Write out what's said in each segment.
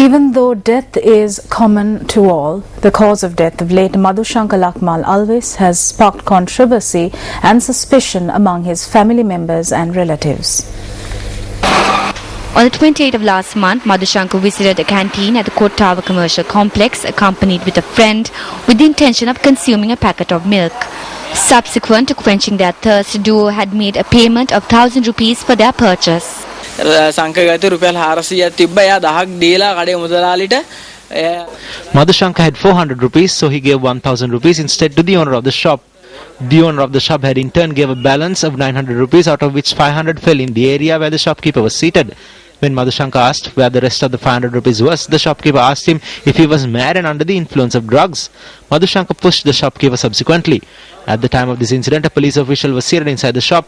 Even though death is common to all, the cause of death of late Madhushanka Lakmal always has sparked controversy and suspicion among his family members and relatives. On the 28th of last month, Madhushanka visited a canteen at the Court Tower Commercial Complex accompanied with a friend with the intention of consuming a packet of milk. Subsequent to quenching their thirst, the duo had made a payment of 1,000 rupees for their purchase. Madhushanka had 400 rupees, so he gave 1,000 rupees instead to the owner of the shop. The owner of the shop had in turn gave a balance of 900 rupees, out of which 500 fell in the area where the shopkeeper was seated. When Madhushanka asked where the rest of the 500 rupees was, the shopkeeper asked him if he was mad and under the influence of drugs. Madhushanka pushed the shopkeeper subsequently. At the time of this incident, a police official was seated inside the shop.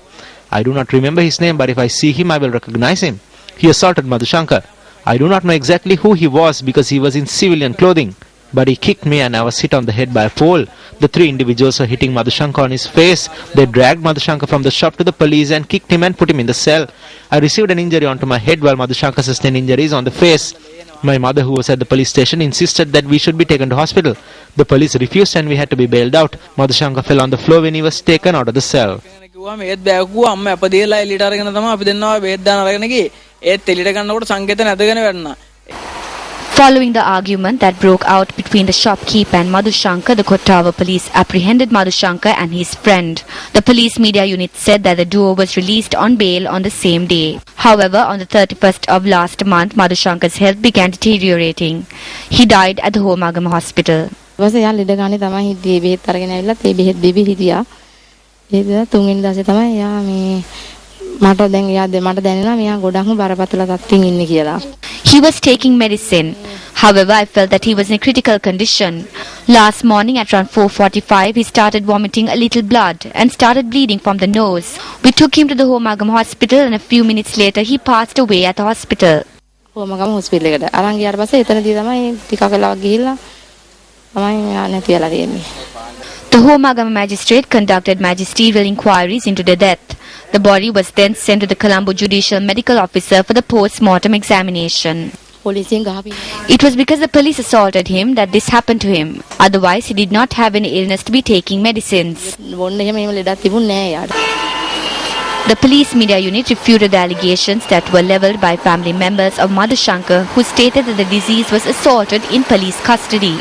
I do not remember his name, but if I see him, I will recognize him. He assaulted Madhushanka. I do not know exactly who he was because he was in civilian clothing, but he kicked me and I was hit on the head by a pole. The three individuals were hitting Madhushanka on his face. They dragged Madhushanka from the shop to the police and kicked him and put him in the cell. I received an injury onto my head while Madhushanka sustained injuries on the face. My mother, who was at the police station, insisted that we should be taken to hospital. The police refused and we had to be bailed out. Madhushanka fell on the floor when he was taken out of the cell. Following the argument that broke out between the shopkeeper and Madhushanka, the Kottawa police apprehended Madhushanka and his friend. The police media unit said that the duo was released on bail on the same day. However, on the 31st of last month, Madhushanka's health began deteriorating. He died at the Homagam hospital. He was taking medicine. However, I felt that he was in a critical condition. Last morning at around 4:45, he started vomiting a little blood and started bleeding from the nose. We took him to the Homagam hospital and a few minutes later he passed away at the hospital. The Homagam magistrate conducted magisterial inquiries into the death. The body was then sent to the Colombo Judicial Medical Officer for the post-mortem examination. It was because the police assaulted him that this happened to him. Otherwise, he did not have any illness to be taking medicines. The police media unit refuted the allegations that were levelled by family members of Madhushanka, who stated that the deceased was assaulted in police custody.